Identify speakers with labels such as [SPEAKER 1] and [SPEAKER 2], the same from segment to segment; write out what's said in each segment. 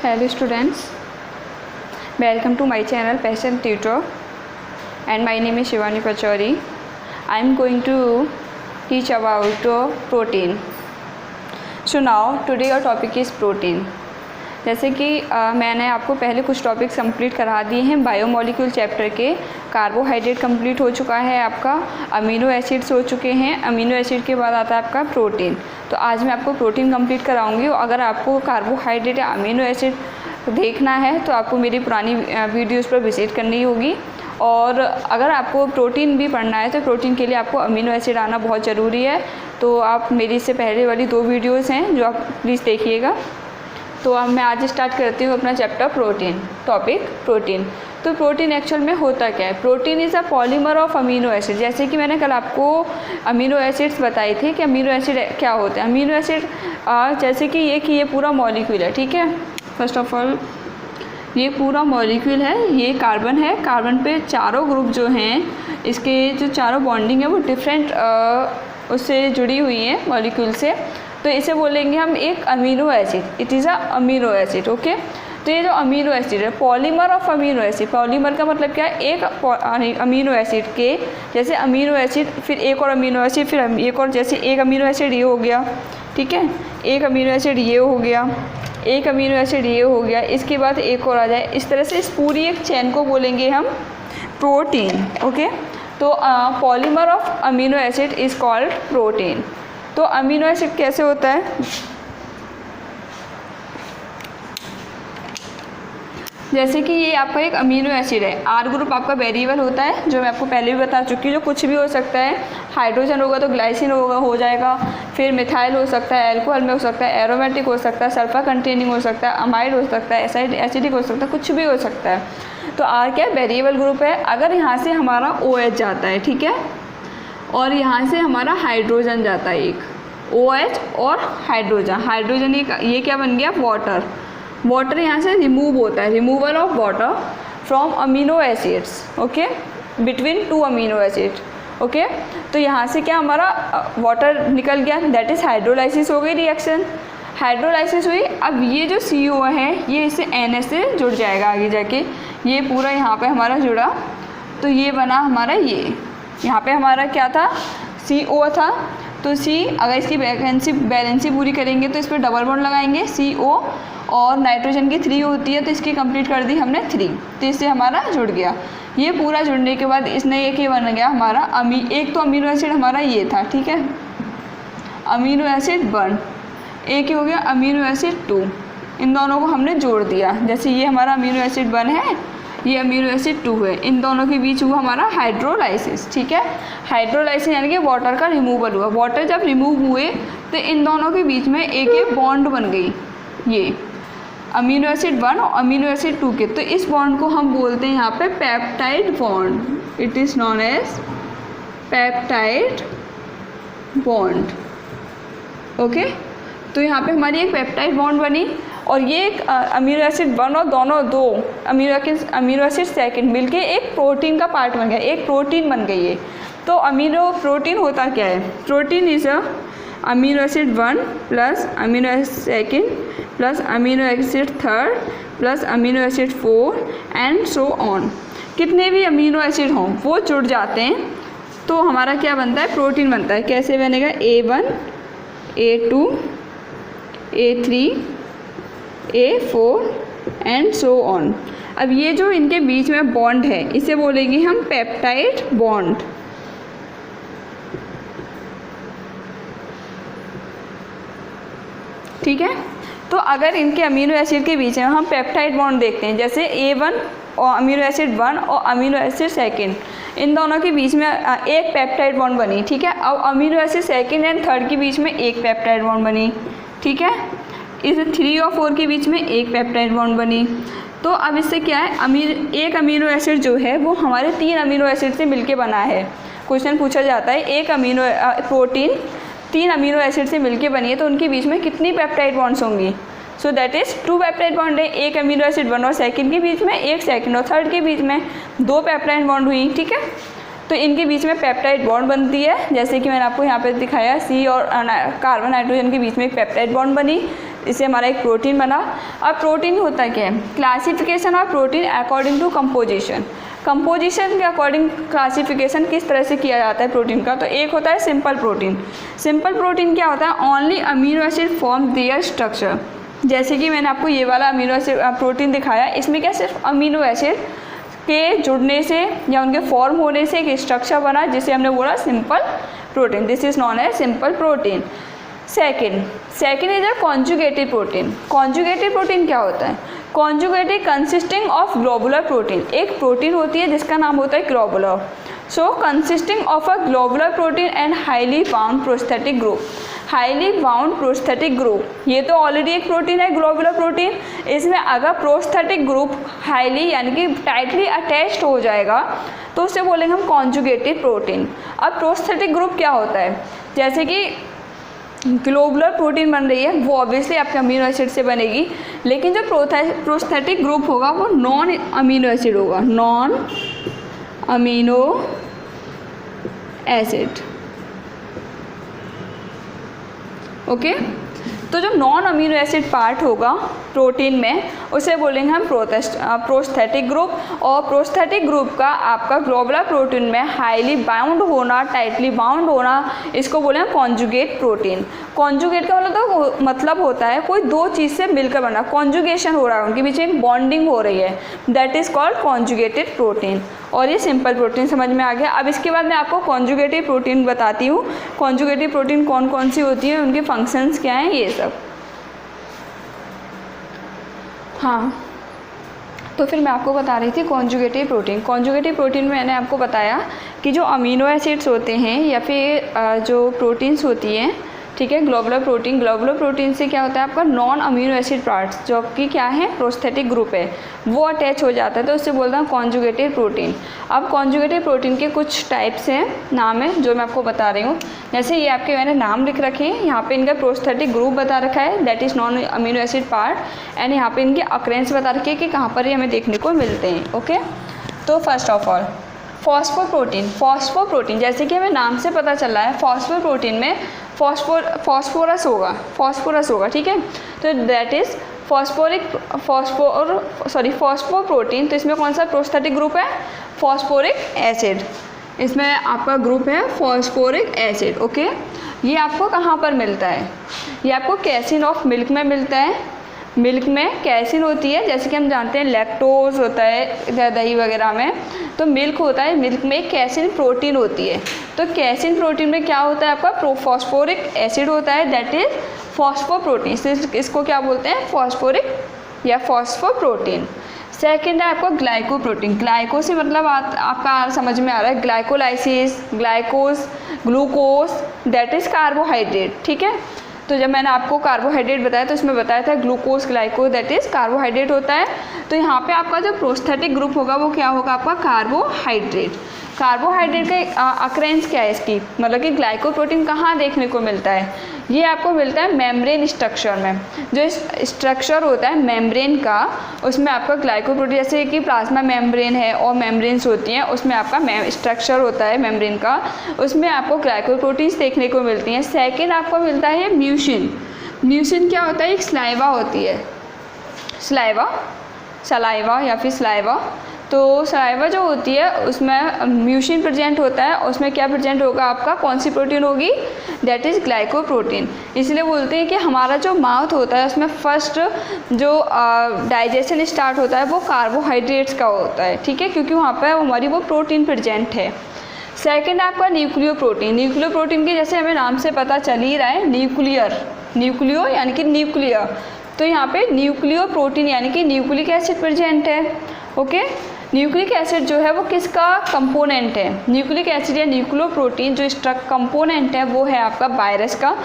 [SPEAKER 1] Hello students, welcome to my channel Passion Tutor and my name is Shivani Pachauri. I am going to teach about protein. So now today our topic is protein. जैसे कि मैंने आपको पहले कुछ topics complete करा दिए हैं biomolecule chapter के। कार्बोहाइड्रेट कंप्लीट हो चुका है आपका, अमीनो एसिड्स हो चुके हैं, अमीनो एसिड के बाद आता है आपका प्रोटीन। तो आज मैं आपको प्रोटीन कंप्लीट कराऊंगी। अगर आपको कार्बोहाइड्रेट या अमीनो एसिड देखना है तो आपको मेरी पुरानी वीडियोस पर विजिट करनी होगी, और अगर आपको प्रोटीन भी पढ़ना है तो प्रोटीन के लिए आपको अमीनो एसिड आना बहुत ज़रूरी है। तो आप मेरी इससे पहले वाली 2 वीडियोज़ हैं जो आप प्लीज़ देखिएगा। तो अब मैं आज स्टार्ट करती हूँ अपना चैप्टर प्रोटीन, टॉपिक प्रोटीन। तो प्रोटीन एक्चुअल में होता क्या है? Protein is a polymer of amino acid. जैसे कि मैंने कल आपको अमीनो एसिड्स बताए थे कि अमीनो एसिड क्या होते हैं। अमीनो एसिड जैसे कि ये पूरा मॉलिक्यूल है, ठीक है। फर्स्ट ऑफ ऑल ये पूरा मॉलिक्यूल है, ये कार्बन है, कार्बन पे चारों ग्रुप जो हैं इसके जो चारों बॉन्डिंग है वो डिफरेंट उससे जुड़ी हुई है मॉलिक्यूल से। तो इसे बोलेंगे हम एक amino acid, it is a amino acid, okay. तो ये जो अमीनो एसिड है polymer of amino acid, polymer का मतलब क्या है? एक अमीनो एसिड के जैसे अमीनो एसिड, फिर एक और अमीनो एसिड, फिर एक और, जैसे एक अमीनो एसिड ये हो गया, ठीक है, एक अमीनो एसिड ये हो गया, एक अमीनो एसिड ये हो गया, इसके बाद एक और आ जाए। इस तरह से इस पूरी एक चेन को बोलेंगे हम प्रोटीन, ओके। तो polymer of amino acid is called protein. तो अमीनो एसिड कैसे होता है? जैसे कि ये आपका एक अमीनो एसिड है, आर ग्रुप आपका वेरिएबल होता है जो मैं आपको पहले भी बता चुकी हूँ, जो कुछ भी हो सकता है। हाइड्रोजन होगा तो ग्लाइसिन हो जाएगा, फिर मिथाइल हो सकता है, अल्कोहल में हो सकता है, एरोमेटिक हो सकता है, सल्फर कंटेनिंग हो सकता है, अमाइड हो सकता है, एसिडिक हो सकता है, कुछ भी हो सकता है। तो आर क्या वेरिएबल ग्रुप है। अगर यहाँ से हमारा OH जाता है, ठीक है, और यहाँ से हमारा हाइड्रोजन जाता है, एक OH और हाइड्रोजन ये क्या बन गया? वाटर यहाँ से रिमूव होता है, removal of water from amino acids, okay, between 2 amino acid, okay. तो यहाँ से क्या हमारा वाटर निकल गया, दैट इज़ हाइड्रोलाइसिस हो गई, रिएक्शन हाइड्रोलाइसिस हुई। अब ये जो CO है ये इससे Na से जुड़ जाएगा आगे जाके, ये पूरा यहाँ पे हमारा जुड़ा, तो ये बना हमारा, ये यहाँ पे हमारा क्या था? CO था। तो C, अगर इसकी बैलेंसी पूरी करेंगे तो इस पर डबल बॉन्ड लगाएंगे CO, और नाइट्रोजन की 3 होती है तो इसकी कंप्लीट कर दी हमने 3, तो इससे हमारा जुड़ गया। ये पूरा जुड़ने के बाद इसने एक ये बन गया हमारा एक तो अमीनो एसिड हमारा ये था, ठीक है, अमीनो एसिड 1, एक ही हो गया अमीनो एसिड 2। इन दोनों को हमने जोड़ दिया, जैसे ये हमारा अमीनो एसिड 1 है, ये अमीनो एसिड 2 है, इन दोनों के बीच हुआ हमारा हाइड्रोलाइसिस, ठीक है। हाइड्रोलाइसिस यानी कि वाटर का रिमूवल हुआ। वाटर जब रिमूव हुए तो इन दोनों के बीच में एक बॉन्ड बन गई, ये अमीनो एसिड 1 और अमीनो एसिड 2 के। तो इस बॉन्ड को हम बोलते हैं यहाँ पे peptide bond, it is known as peptide bond, okay. तो यहाँ पे हमारी एक पेप्टाइड बॉन्ड बनी, और ये एक अमीनो एसिड 1 और दोनों 2 अमीनो एसिड सेकंड मिलके एक प्रोटीन का पार्ट बन गया, एक प्रोटीन बन गई है। तो प्रोटीन होता क्या है? Protein is amino acid 1 plus amino acid second plus amino acid third plus amino acid 4 and so on. कितने भी अमीनो एसिड हों वो जुड़ जाते हैं तो हमारा क्या बनता है? प्रोटीन बनता है। कैसे बनेगा? A1 A2 A3 A4 and so on. अब ये जो इनके बीच में बॉन्ड है इसे बोलेंगे हम पेप्टाइड बॉन्ड, ठीक है। तो अगर इनके अमीनो एसिड के बीच में हम पेप्टाइड बॉन्ड देखते हैं, जैसे A1 और अमीनो एसिड 1 और अमीनो एसिड सेकंड, इन दोनों के बीच में एक पेप्टाइड बॉन्ड बनी, ठीक है। अब amino acid second and third के बीच में एक पेप्टाइड बॉन्ड बनी, ठीक है। इस 3 और 4 के बीच में एक पेप्टाइड बॉन्ड बनी। तो अब इससे क्या है? एक अमीनो एसिड जो है वो हमारे 3 अमीनो एसिड से मिलके बना है। क्वेश्चन पूछा जाता है एक प्रोटीन 3 अमीनो एसिड से मिलके बनी है तो उनके बीच में कितनी पेप्टाइड बॉन्ड्स होंगी? So that is 2 peptide bond है, एक अमीनो एसिड 1 और सेकंड के बीच में, एक सेकंड और थर्ड के बीच में 2 पेप्टाइड बॉन्ड हुई, ठीक है। तो इनके बीच में पेप्टाइड बॉन्ड बनती है, जैसे कि मैंने आपको यहाँ पे दिखाया, C और कार्बन नाइट्रोजन के बीच में एक पेप्टाइड बॉन्ड बनी। इससे हमारा एक प्रोटीन बना। अब प्रोटीन होता क्या है? Classification of protein according to composition. Composition के अकॉर्डिंग क्लासिफिकेशन किस तरह से किया जाता है प्रोटीन का? तो एक होता है सिंपल प्रोटीन। सिंपल प्रोटीन क्या होता है? Only amino acid form there structure. जैसे कि मैंने आपको ये वाला अमीनो एसिड प्रोटीन दिखाया, इसमें क्या सिर्फ अमीनो एसिड के जुड़ने से या उनके फॉर्म होने से एक स्ट्रक्चर बना, जिसे हमने बोला simple protein. This is known as simple protein. Second is a conjugated protein. Conjugated protein क्या होता है? Conjugated consisting of globular protein. एक प्रोटीन होती है जिसका नाम होता है globular. So consisting of a globular protein and highly bound prosthetic group. Highly bound prosthetic group, ये तो ऑलरेडी एक प्रोटीन है ग्लोबुलर प्रोटीन। इसमें अगर प्रोस्थेटिक ग्रुप हाईली यानी कि टाइटली अटैच्ड हो जाएगा तो उसे बोलेंगे हम कॉन्जुगेटेड प्रोटीन। अब प्रोस्थेटिक ग्रुप क्या होता है? जैसे कि ग्लोबुलर प्रोटीन बन रही है, वो ऑब्वियसली आपके अमीनो एसिड से बनेगी, लेकिन जो प्रोस्थेटिक ग्रुप होगा वो नॉन अमीनो एसिड होगा, नॉन अमीनो एसिड। ओके, तो जो नॉन अमीनो एसिड पार्ट होगा प्रोटीन में उसे बोलेंगे हम प्रोस्थेटिक ग्रुप। और प्रोस्थेटिक ग्रुप का आपका ग्लोबुलर प्रोटीन में हाईली बाउंड होना, टाइटली बाउंड होना, इसको बोलेंगे कॉन्जुगेट प्रोटीन। कॉन्जुगेट का मतलब होता है कोई दो चीज़ से मिलकर बना, कॉन्जुगेशन हो रहा है, उनके बीच एक बॉन्डिंग हो रही है, that is called conjugated protein. और ये सिंपल प्रोटीन समझ में आ गया। अब इसके बाद मैं आपको कॉन्जुगेटिव प्रोटीन बताती हूँ। कॉन्जुगेटिव प्रोटीन कौन कौन सी होती है, उनके फंक्शंस क्या हैं, ये सब। हाँ, तो फिर मैं आपको बता रही थी कॉन्जुगेटिव प्रोटीन। कॉन्जुगेटिव प्रोटीन में मैंने आपको बताया कि जो अमीनो एसिड्स होते हैं या फिर जो प्रोटीन्स होती हैं, ठीक है, ग्लोबुलर प्रोटीन से क्या होता है आपका नॉन अमीनो एसिड पार्ट्स, जो कि क्या है प्रोस्थेटिक ग्रुप है, वो अटैच हो जाता है, तो उससे बोलते हैं कॉन्जुगेटिव प्रोटीन। अब कॉन्जुगेटिव प्रोटीन के कुछ टाइप्स हैं, नाम है जो मैं आपको बता रही हूँ। जैसे ये आपके मैंने नाम लिख रखे हैं, यहाँ पे इनका प्रोस्थेटिक ग्रुप बता रखा है, that is non amino acid part, and यहाँ पे इनके अक्रेंस बता रखे हैं कि कहाँ पर ये हमें देखने को मिलते हैं। ओके, तो फर्स्ट ऑफ ऑल फॉस्फोप्रोटीन, जैसे कि हमें नाम से पता चल रहा है, फॉस्फोप्रोटीन में फॉस्फोरस होगा, ठीक है, तो दैट इज़ फॉस्फोप्रोटीन। तो इसमें कौन सा प्रोस्थेटिक ग्रुप है? Phosphoric acid. इसमें आपका ग्रुप है फॉस्फोरिक एसिड। ओके, ये आपको कहाँ पर मिलता है? ये आपको कैसिन ऑफ मिल्क में मिलता है। मिल्क में कैसिन होती है, जैसे कि हम जानते हैं लैक्टोज होता है दही वगैरह में, तो मिल्क होता है, मिल्क में कैसिन प्रोटीन होती है। तो कैसिन प्रोटीन में क्या होता है आपका फॉस्फोरिक एसिड होता है, दैट इज फॉस्फोप्रोटीन। इसको क्या बोलते हैं? फॉस्फोरिक या फॉस्फोप्रोटीन। सेकेंड है आपको ग्लाइकोप्रोटीन। ग्लाइको से मतलब आपका समझ में आ रहा है glycolysis, glycose, glucose, that is carbohydrate, ठीक है। तो जब मैंने आपको कार्बोहाइड्रेट बताया तो इसमें बताया था ग्लूकोज, ग्लाइकोज, दैट इज़ कार्बोहाइड्रेट होता है। तो यहाँ पे आपका जो प्रोस्थेटिक ग्रुप होगा वो क्या होगा आपका? कार्बोहाइड्रेट। कार्बोहाइड्रेट का अक्रेंस क्या है इसकी, मतलब कि ग्लाइकोप्रोटीन कहाँ देखने को मिलता है? ये आपको मिलता है मेम्ब्रेन स्ट्रक्चर में। जो स्ट्रक्चर होता है मेम्ब्रेन का, उसमें आपका ग्लाइकोप्रोटीन, जैसे कि प्लाज्मा मेम्ब्रेन है और मेम्ब्रेन्स होती हैं, उसमें आपका स्ट्रक्चर होता है मेम्ब्रेन का, उसमें आपको ग्लाइकोप्रोटीन्स देखने को मिलती हैं। सेकेंड आपको मिलता है म्यूसिन। म्यूसिन क्या होता है? एक स्लाइवा होती है, सलाइवा या फिर स्लाइवा। तो सलाइवा जो होती है उसमें म्यूसिन प्रेजेंट होता है, उसमें क्या प्रेजेंट होगा आपका? कौन सी प्रोटीन होगी? That is glycoprotein. इसलिए बोलते हैं कि हमारा जो माउथ होता है उसमें फर्स्ट जो डाइजेशन स्टार्ट होता है वो कार्बोहाइड्रेट्स का होता है, ठीक है, क्योंकि वहाँ पर हमारी वो प्रोटीन प्रेजेंट है। सेकेंड आपका न्यूक्लियो प्रोटीन की जैसे हमें नाम से पता चल ही रहा है, न्यूक्लियो यानी कि न्यूक्लियर, तो यहाँ पे न्यूक्लियो प्रोटीन यानी कि न्यूक्लिक एसिड प्रेजेंट है। ओके, न्यूक्लिक एसिड जो है वो किसका कंपोनेंट है? न्यूक्लिक एसिड या न्यूक्लियो प्रोटीन जो कंपोनेंट है वो है आपका वायरस का।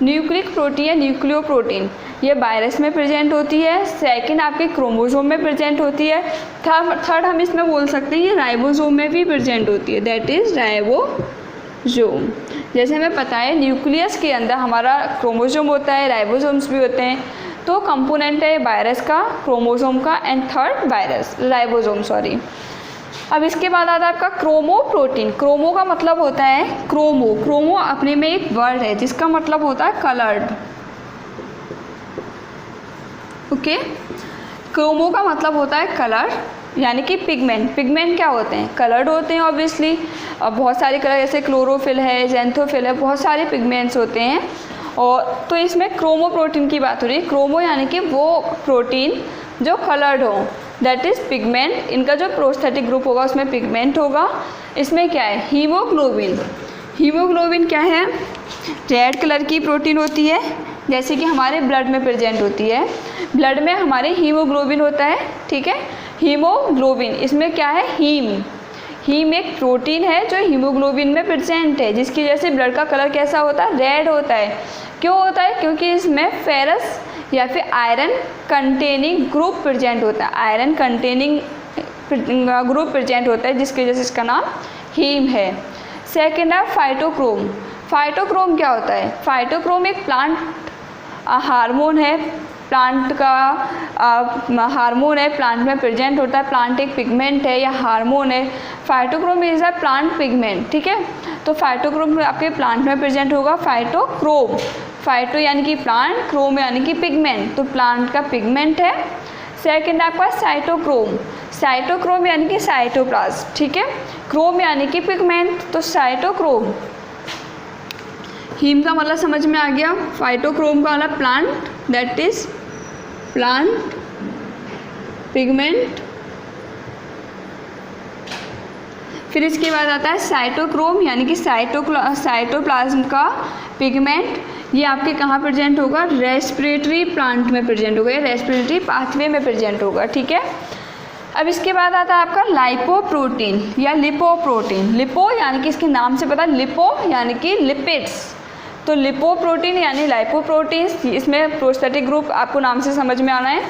[SPEAKER 1] न्यूक्लिक प्रोटीन या न्यूक्लियो प्रोटीन ये वायरस में प्रेजेंट होती है। सेकंड आपके क्रोमोसोम में प्रेजेंट होती है। थर्ड हम इसमें बोल सकते हैं ये राइबोसोम में भी प्रेजेंट होती है, दैट इज़ राइबोसोम। जैसे हमें पता है न्यूक्लियस के अंदर हमारा क्रोमोसोम होता है, राइबोसोम्स भी होते हैं। तो कंपोनेंट है वायरस का, क्रोमोसोम का, एंड थर्ड राइबोसोम, सॉरी। अब इसके बाद आता है आपका क्रोमोप्रोटीन। क्रोमो का मतलब होता है क्रोमो अपने में एक वर्ड है जिसका मतलब होता है कलर्ड। ओके। क्रोमो का मतलब होता है कलर, यानी कि पिगमेंट। पिगमेंट क्या होते हैं? कलर्ड होते हैं ऑब्वियसली। अब बहुत सारे कलर जैसे क्लोरोफिल है, जेंथोफिल है, बहुत सारे पिगमेंट्स होते हैं। और तो इसमें क्रोमो प्रोटीन की बात हो रही है। क्रोमो यानी कि वो प्रोटीन जो कलर्ड हो, दैट इज़ पिगमेंट। इनका जो प्रोस्थेटिक ग्रुप होगा उसमें पिगमेंट होगा। इसमें क्या है? हीमोग्लोबिन। हीमोग्लोबिन क्या है? रेड कलर की प्रोटीन होती है, जैसे कि हमारे ब्लड में प्रेजेंट होती है। ब्लड में हमारे हीमोग्लोबिन होता है, ठीक है। हीमोग्लोबिन, इसमें क्या है? हीम एक प्रोटीन है जो हीमोग्लोबिन में प्रेजेंट है, जिसकी वजह से ब्लड का कलर कैसा होता है? रेड होता है। क्यों होता है? क्योंकि इसमें फेरस या फिर आयरन कंटेनिंग ग्रुप प्रेजेंट होता है। आयरन कंटेनिंग ग्रुप प्रेजेंट होता है, जिसकी वजह से इसका नाम हीम है। सेकेंड है फाइटोक्रोम। फाइटोक्रोम क्या होता है? फाइटोक्रोम एक प्लांट हार्मोन है, प्लांट का हार्मोन है, प्लांट में प्रेजेंट होता है। प्लांट एक पिगमेंट है या हार्मोन है। Phytochrome is a plant pigment, ठीक है। तो फाइटोक्रोम आपके प्लांट में प्रेजेंट होगा। फाइटोक्रोम, फाइटो यानी कि प्लांट, क्रोम यानी कि पिगमेंट, तो प्लांट का पिगमेंट है। सेकेंड आपका साइटोक्रोम। साइटोक्रोम यानी कि साइटोप्लाज्म, ठीक है। क्रोम यानी कि पिगमेंट, तो साइटोक्रोम। हीम का मतलब समझ में आ गया। फाइटोक्रोम का मतलब plant, that is plant pigment. फिर इसके बाद आता है साइटोक्रोम यानी कि साइटोप्लाज्म का पिगमेंट। ये आपके कहाँ प्रेजेंट होगा? रेस्पिरेटरी प्लांट में प्रेजेंट होगा, रेस्पिरेटरी पाथवे में प्रेजेंट होगा, ठीक है। अब इसके बाद आता है आपका लाइपोप्रोटीन या लिपोप्रोटीन। लिपो यानी कि इसके नाम से पता, लिपो यानी कि लिपिड्स, तो लिपोप्रोटीन यानी लाइपोप्रोटीन्स। इसमें प्रोस्थेटिक ग्रुप आपको नाम से समझ में आना है,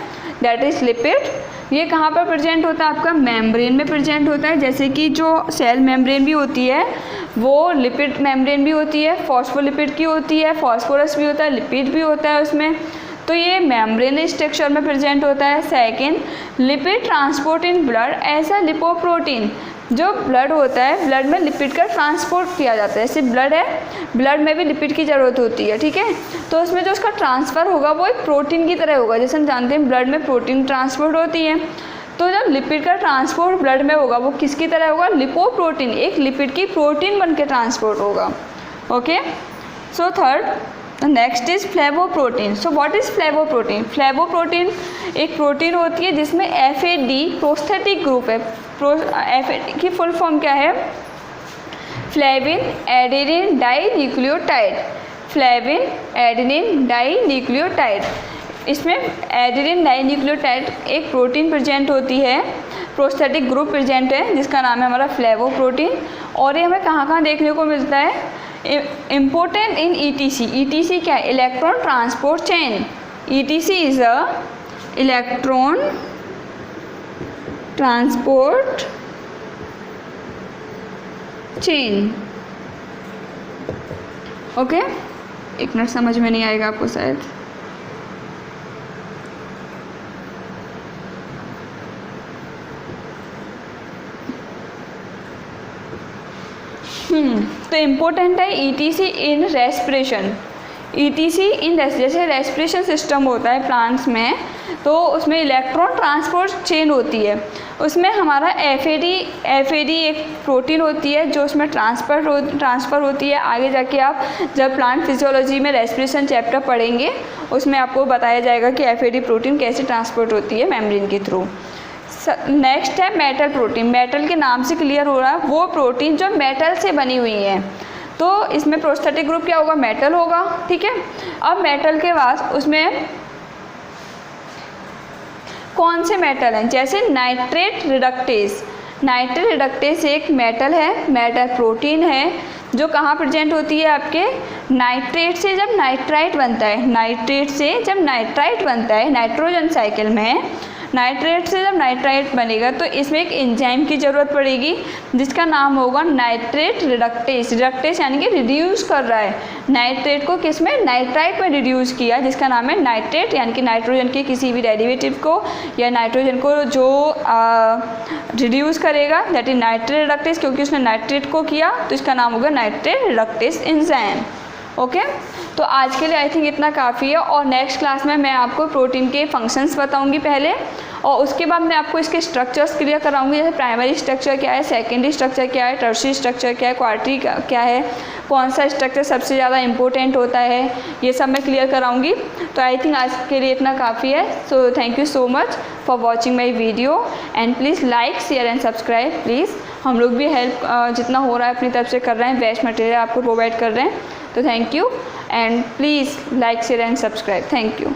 [SPEAKER 1] दैट इज लिपिड। ये कहाँ पर प्रेजेंट होता है? आपका मेम्ब्रेन में प्रेजेंट होता है, जैसे कि जो सेल मेम्ब्रेन भी होती है वो लिपिड मेम्ब्रेन भी होती है, फॉस्फोलिपिड की होती है, फॉस्फोरस भी होता है, लिपिड भी होता है उसमें। तो ये मेम्ब्रेन स्ट्रक्चर में प्रेजेंट होता है। Second, lipid transport in blood. ऐसा लिपोप्रोटीन जो ब्लड होता है, ब्लड में लिपिड का ट्रांसपोर्ट किया जाता है। जैसे ब्लड है, ब्लड में भी लिपिड की ज़रूरत होती है, ठीक है। तो उसमें जो उसका ट्रांसफ़र होगा वो एक प्रोटीन की तरह होगा। जैसे हम जानते हैं ब्लड में प्रोटीन ट्रांसपोर्ट होती है, तो जब लिपिड का ट्रांसपोर्ट ब्लड में होगा वो किसकी तरह होगा? लिपोप्रोटीन, एक लिपिड की प्रोटीन बन के ट्रांसपोर्ट होगा। Okay, so third next is flavoprotein. So what is flavoprotein? Flavoprotein एक प्रोटीन होती है जिसमें FAD प्रोस्थेटिक ग्रुप है। FAD की फुल फॉर्म क्या है? Flavin adenine di nucleotide. Flavin adenine di nucleotide. इसमें एडेनिन डाई न्यूक्लियोटाइड एक प्रोटीन प्रेजेंट होती है, प्रोस्थेटिक ग्रुप प्रेजेंट है, जिसका नाम है हमारा फ्लेवोप्रोटीन। और ये हमें कहाँ कहाँ देखने को मिलता है? Important in ETC। ETC क्या है? Electron transport chain. ETC is a electron transport chain. Okay, एक मिनट, समझ में नहीं आएगा आपको शायद। तो इम्पोर्टेंट है ETC इन रेस्पिरेशन। ETC इन जैसे रेस्पिरेशन सिस्टम होता है प्लांट्स में, तो उसमें इलेक्ट्रॉन ट्रांसपोर्ट चेन होती है। उसमें हमारा FAD एक प्रोटीन होती है जो उसमें ट्रांसफ़र होती है। आगे जाके आप जब प्लांट फिजियोलॉजी में रेस्पिरेशन चैप्टर पढ़ेंगे उसमें आपको बताया जाएगा कि FAD प्रोटीन कैसे ट्रांसपोर्ट होती है मेम्ब्रेन के थ्रू। नेक्स्ट है मेटल प्रोटीन। मेटल के नाम से क्लियर हो रहा है वो प्रोटीन जो मेटल से बनी हुई है। तो इसमें प्रोस्थेटिक ग्रुप क्या होगा? मेटल होगा, ठीक है। अब मेटल के बाद उसमें कौन से मेटल हैं? जैसे नाइट्रेट रिडक्टेज। नाइट्रेट रिडक्टेज एक मेटल है, मेटल प्रोटीन है, जो कहाँ प्रेजेंट होती है? आपके नाइट्रेट से जब नाइट्राइट बनता है, नाइट्रेट से जब नाइट्राइट बनता है नाइट्रोजन साइकिल में, नाइट्रेट से जब नाइट्राइट बनेगा तो इसमें एक एंजाइम की ज़रूरत पड़ेगी जिसका नाम होगा नाइट्रेट रिडक्टेज। रिडक्टेज यानी कि रिड्यूस कर रहा है नाइट्रेट को, किस में? नाइट्राइट में रिड्यूस किया, जिसका नाम है नाइट्रेट, यानी कि नाइट्रोजन के किसी भी डेरिवेटिव को या नाइट्रोजन को जो रिड्यूस करेगा, दैट इज नाइट्रेट रिडक्टेज। क्योंकि उसने नाइट्रेट को किया तो इसका नाम होगा नाइट्रेट रिडक्टेज एंजाइम। ओके, तो आज के लिए आई थिंक इतना काफ़ी है। और नेक्स्ट क्लास में मैं आपको प्रोटीन के फंक्शंस बताऊंगी पहले, और उसके बाद मैं आपको इसके स्ट्रक्चर्स क्लियर कराऊंगी, जैसे प्राइमरी स्ट्रक्चर क्या है, सेकेंडरी स्ट्रक्चर क्या है, टर्शियरी स्ट्रक्चर क्या है, क्वार्टरी क्या है, कौन सा स्ट्रक्चर सबसे ज़्यादा इंपॉर्टेंट होता है, ये सब मैं क्लियर कराऊंगी। तो आई थिंक आज के लिए इतना काफ़ी है। So thank you so much for watching my video and please like share and subscribe please. हम लोग भी हेल्प जितना हो रहा है अपनी तरफ से कर रहे हैं, बेस्ट मटेरियल आपको प्रोवाइड कर रहे हैं। तो thank you and please like share and subscribe. Thank you.